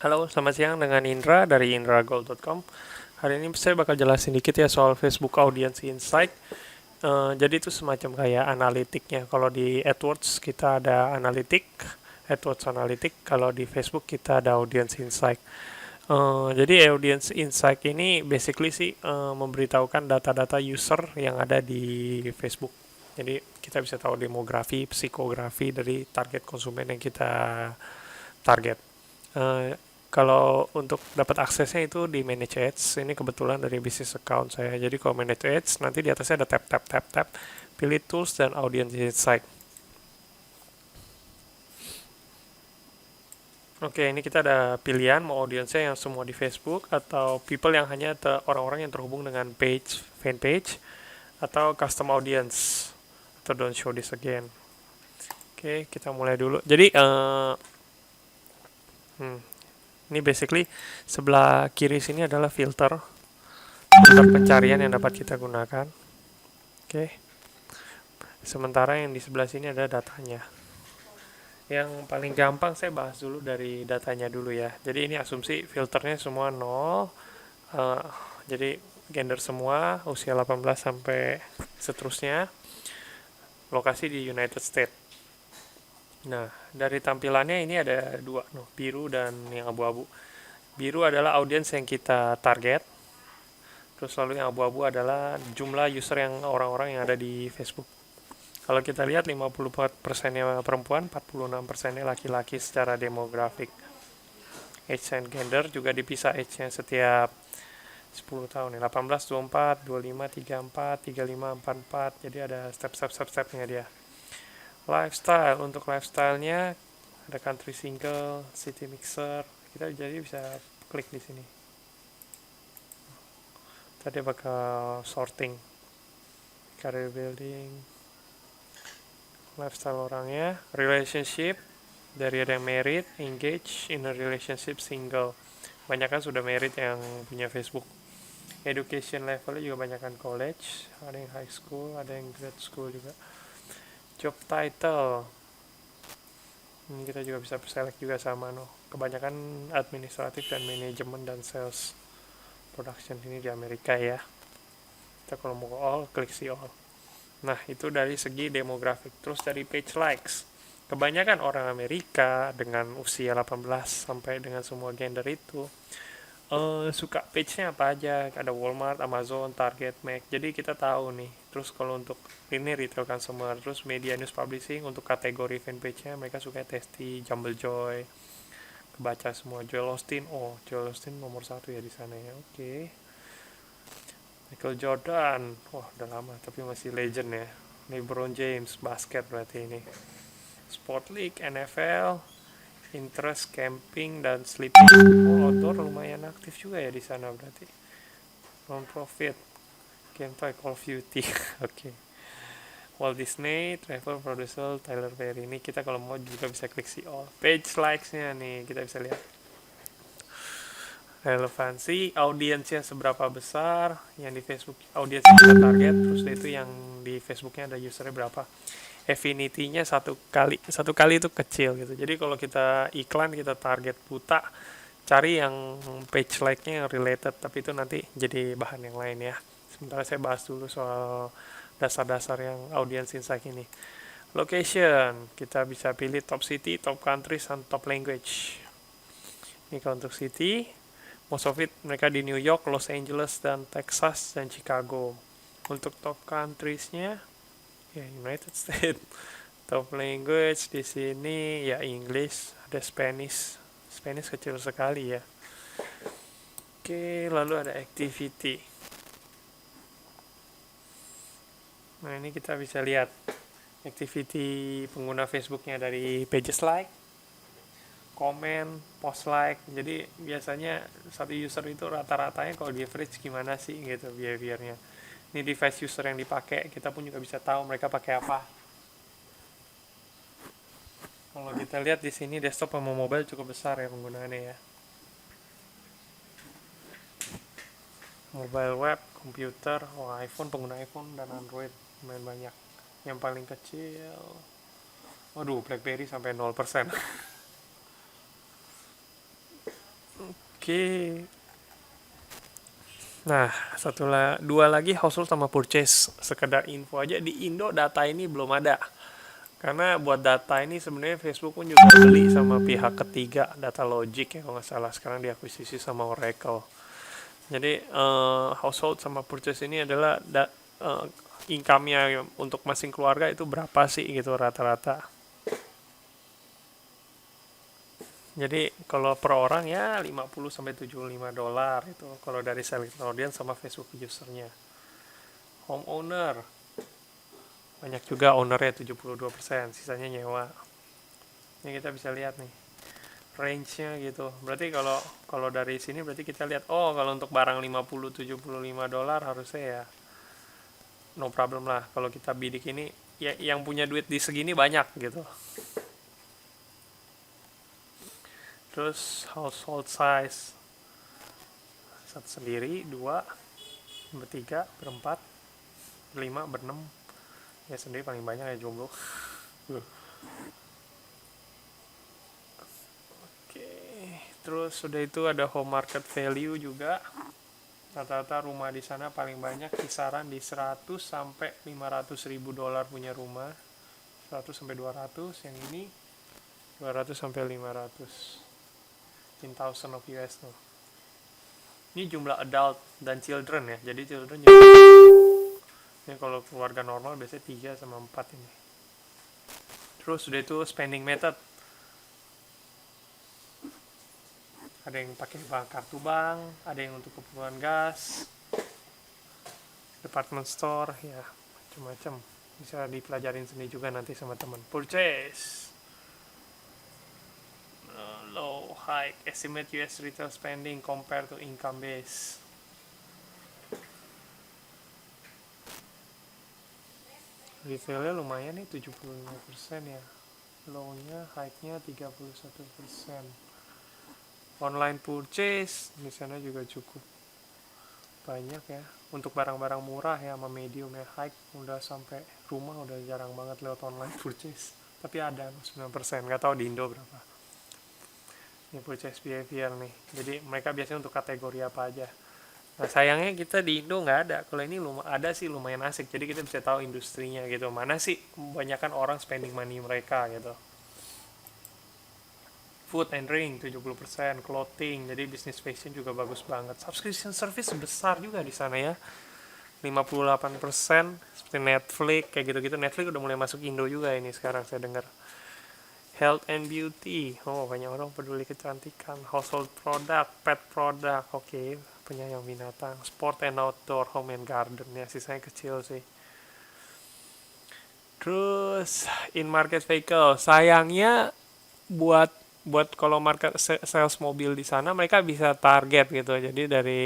Halo, selamat siang dengan Indra dari indragold.com. Hari ini saya bakal jelasin dikit ya soal Facebook Audience Insight. Jadi itu semacam kayak analitiknya. Kalau di AdWords kita ada analitik, AdWords Analytics. Kalau di Facebook kita ada Audience Insight. Jadi Audience Insight ini basically sih memberitahukan data-data user yang ada di Facebook. Jadi kita bisa tahu demografi, psikografi dari target konsumen yang kita target. Eh, Kalau untuk dapat aksesnya itu di manage ads, ini kebetulan dari bisnis account saya. Jadi kalau manage ads, nanti di atasnya ada tab tab tab tab, pilih tools dan audience insight. Oke, ini kita ada pilihan mau audiensnya yang semua di Facebook atau people yang hanya orang-orang yang terhubung dengan page, fan page, atau custom audience atau don't show this again. Oke, kita mulai dulu. Jadi hmm, ini basically sebelah kiri sini adalah filter pencarian yang dapat kita gunakan. Oke. Sementara yang di sebelah sini ada datanya. Yang paling gampang saya bahas dulu dari datanya dulu ya. Jadi ini asumsi filternya semua nol. eh, jadi gender semua, usia 18 sampai seterusnya, lokasi di United States. Nah, dari tampilannya ini ada dua, biru dan yang abu-abu. Biru adalah audiens yang kita target. Terus lalu yang abu-abu adalah jumlah user yang orang-orang yang ada di Facebook. Kalau kita lihat 54%-nya perempuan, 46%-nya laki-laki secara demografik. Age and gender juga dipisah age-nya setiap 10 tahun. 18, 24, 25, 34, 35, 44. Jadi ada step-nya dia. Lifestyle, untuk lifestyle-nya ada country single, city mixer. Kita jadi bisa klik di sini. Tadi bakal sorting. Career building, lifestyle orangnya, relationship, dari ada yang married, engage, in a relationship, single. Banyak kan sudah married yang punya Facebook. Education levelnya juga banyak kan college, ada yang high school, ada yang grade school juga. Job title, ini kita juga bisa select juga sama kebanyakan administratif dan manajemen dan sales production ini di Amerika ya. Kita kalau mau all, klik si all. Nah, itu dari segi demografik. Terus dari page likes. Kebanyakan orang Amerika dengan usia 18 sampai dengan semua gender itu suka page-nya apa aja. Ada Walmart, Amazon, Target, Mac. Jadi kita tahu nih. Terus kalau untuk ini retail consumer, terus media news publishing untuk kategori fanpage-nya mereka suka Tasty, Jumble Joy, kebaca semua. Joel Osteen, oh Joel Osteen nomor satu ya di sana ya. Oke. Michael Jordan, wah udah lama tapi masih legend ya. LeBron James, basket berarti ini. Sport League, NFL, interest camping dan sleeping. Oh, outdoor lumayan aktif juga ya di sana berarti. Non profit, gameplay Call of Duty. Oke. Okay. Walt Disney, travel producer, Tyler Perry. Ini kita kalau mau juga bisa klik see all. Page likes-nya nih kita bisa lihat. Relevansi, audiensnya seberapa besar, yang di Facebook audiens yang kita target, terus itu yang di Facebooknya ada usernya berapa. Affinity-nya satu kali itu kecil gitu. Jadi kalau kita iklan kita target buta, cari yang page like-nya yang related, tapi itu nanti jadi bahan yang lain ya. Sementara saya bahas dulu soal dasar-dasar yang audience insight ini. Location, kita bisa pilih top city, top countries, dan top language. Ini kalau untuk city, most of it mereka di New York, Los Angeles, dan Texas, dan Chicago. Untuk top countries-nya, ya United States. Top language di sini ya English, ada Spanish. Spanish kecil sekali ya. Oke, lalu ada activity. Nah, ini kita bisa lihat activity pengguna Facebooknya dari pages like, komen, post like. Jadi biasanya satu user itu rata-ratanya kalau di average gimana sih gitu behaviornya. Ini device user yang dipakai, kita pun juga bisa tahu mereka pakai apa. Kalau kita lihat di sini desktop sama mobile cukup besar ya penggunaannya ya. Mobile web, komputer, iPhone, pengguna iPhone dan Android main banyak. Yang paling kecil, waduh BlackBerry sampai 0%. Oke. Nah, dua lagi household sama purchase. Sekedar info aja, di Indo data ini belum ada. Karena buat data ini sebenarnya Facebook pun juga beli sama pihak ketiga, Data Logic ya kalau nggak salah. Sekarang diakuisisi sama Oracle. Jadi household sama purchase ini adalah income-nya untuk masing keluarga itu berapa sih gitu rata-rata. Jadi kalau per orang ya 50 sampai 75 dolar itu kalau dari selling audience sama Facebook usernya. Homeowner banyak juga ownernya 72%, sisanya nyewa. Ini kita bisa lihat nih range-nya gitu. Berarti kalau kalau dari sini berarti kita lihat kalau untuk barang 50-75 dolar harusnya ya no problem lah. Kalau kita bidik ini ya yang punya duit di segini banyak gitu. Terus household size satu sendiri, dua, bertiga, berempat, berlima, berenam. Ya sendiri paling banyak ya jomblo. Oke, terus sudah itu ada home market value juga. Rata-rata rumah di sana paling banyak kisaran di 100 sampai 500 ribu dolar punya rumah. 100 sampai 200, yang ini 200 sampai 500 in thousand of US tuh. Ini jumlah adult dan children ya. Jadi children juga, ini kalau keluarga normal biasanya 3 sama 4 ini. Terus sudah itu spending method. Ada yang pakai kartu bank, ada yang untuk keperluan gas, department store, ya macam-macam. Bisa dipelajarin sendiri juga nanti sama teman. Purchase. Low, high, estimate US retail spending compared to income base. Retailnya lumayan nih 75% ya. Low-nya, high-nya 31%. Online purchase di sana juga cukup banyak ya. Untuk barang-barang murah ya sama medium ya, high udah sampai rumah udah jarang banget lewat online purchase. Tapi ada 9%, nggak tahu di Indo berapa. Ini purchase behavior nih. Jadi mereka biasanya untuk kategori apa aja. Nah sayangnya kita di Indo nggak ada. Kalau ini ada sih lumayan asik. Jadi kita bisa tahu industrinya gitu. Mana sih kebanyakan orang spending money mereka gitu. Food and drink 70%, clothing, jadi business fashion juga bagus banget. Subscription service besar juga di sana ya. 58% seperti Netflix kayak gitu-gitu. Netflix udah mulai masuk Indo juga ini sekarang saya dengar. Health and beauty, banyak orang peduli kecantikan. Household product, pet product, oke, penyayang binatang. Sport and outdoor, home and garden ya, sisanya kecil sih. Terus in market vehicle, sayangnya buat buat kalau market sales mobil di sana mereka bisa target gitu. Jadi dari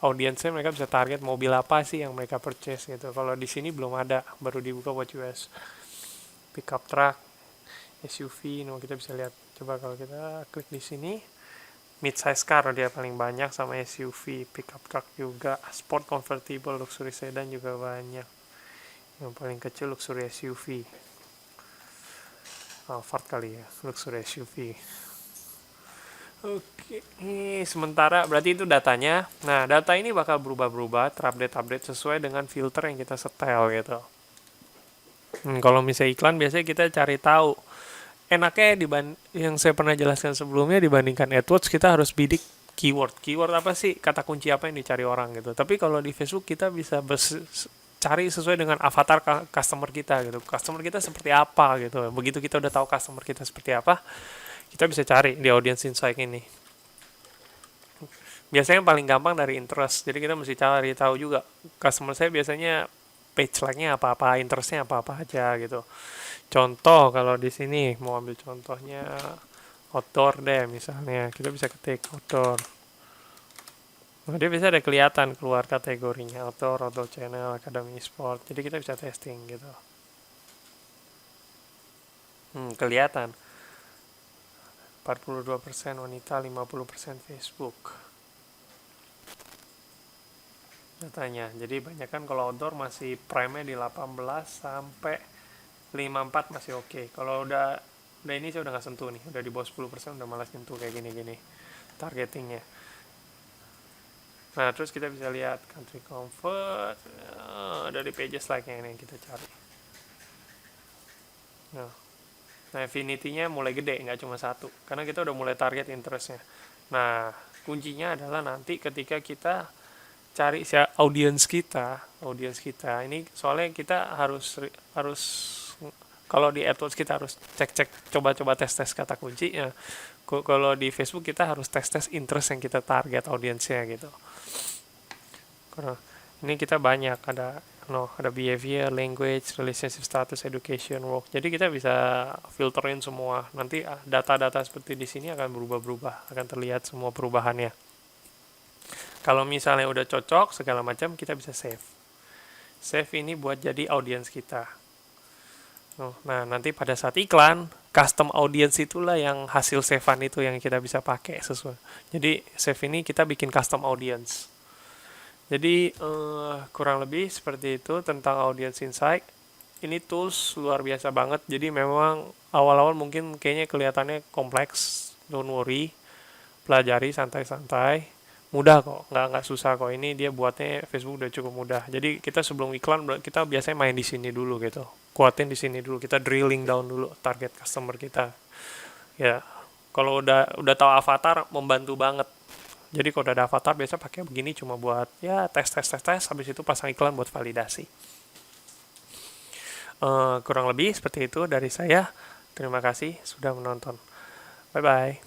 audiensnya mereka bisa target mobil apa sih yang mereka purchase gitu. Kalau di sini belum ada, baru dibuka buat US. Pickup truck, SUV, kita bisa lihat. Coba kalau kita klik di sini, mid-size car dia paling banyak sama SUV, pickup truck juga, sport convertible, luxury sedan juga banyak. Yang paling kecil luxury SUV. Alphard kali ya, luxury SUV. Oke, sementara berarti itu datanya. Nah, data ini bakal berubah-berubah, terupdate-update sesuai dengan filter yang kita setel gitu. Kalau misalnya iklan, biasanya kita cari tahu. Enaknya yang saya pernah jelaskan sebelumnya, dibandingkan AdWords, kita harus bidik keyword. Keyword apa sih? Kata kunci apa yang dicari orang gitu. Tapi kalau di Facebook kita bisa cari sesuai dengan avatar customer kita gitu. Customer kita seperti apa gitu. Begitu kita udah tahu customer kita seperti apa, kita bisa cari di audience insight ini. Biasanya yang paling gampang dari interest. Jadi kita mesti cari tahu juga customer saya biasanya page like-nya apa-apa, interestnya apa-apa aja gitu. Contoh kalau di sini mau ambil contohnya outdoor deh misalnya, kita bisa ketik outdoor. Nah, dia bisa ada kelihatan keluar kategorinya outdoor channel, academy sport. Jadi kita bisa testing gitu. Kelihatan 42% wanita, 50% Facebook datanya. Jadi banyak kan kalau outdoor masih prime-nya di 18 sampai 54 masih oke. Kalau udah ini saya udah nggak sentuh nih, udah di bawah 10% udah malas nyentuh kayak gini-gini. targetingnya. Nah, terus kita bisa lihat country convert dari pages like-nya ini yang kita cari. Nah, affinity-nya mulai gede, nggak cuma satu, karena kita udah mulai target interest-nya. Nah, kuncinya adalah nanti ketika kita cari audience kita ini, soalnya kita harus kalau di AdWords kita harus cek coba-coba tes kata kunci ya. Kalau di Facebook kita harus tes interest yang kita target audiensnya gitu. Karena ini kita banyak ada behavior, language, relationship status, education, work. Jadi kita bisa filterin semua. Nanti data-data seperti di sini akan berubah-berubah, akan terlihat semua perubahannya. Kalau misalnya udah cocok segala macam, kita bisa save. Save ini buat jadi audience kita. Nah, nanti pada saat iklan, custom audience itulah yang hasil save-an itu yang kita bisa pakai sesuai. Jadi save ini kita bikin custom audience. Jadi kurang lebih seperti itu tentang audience insight. Ini tools luar biasa banget. Jadi memang awal-awal mungkin kayaknya kelihatannya kompleks. Don't worry, pelajari santai-santai. Mudah kok, nggak susah kok. Ini dia buatnya Facebook udah cukup mudah. Jadi kita sebelum iklan kita biasanya main di sini dulu gitu. Kuatin di sini dulu. Kita drilling down dulu target customer kita. Ya, kalau udah tahu avatar membantu banget. Jadi kalau udah ada avatar biasa pakai begini cuma buat ya tes habis itu pasang iklan buat validasi. Kurang lebih seperti itu dari saya. Terima kasih sudah menonton. Bye bye.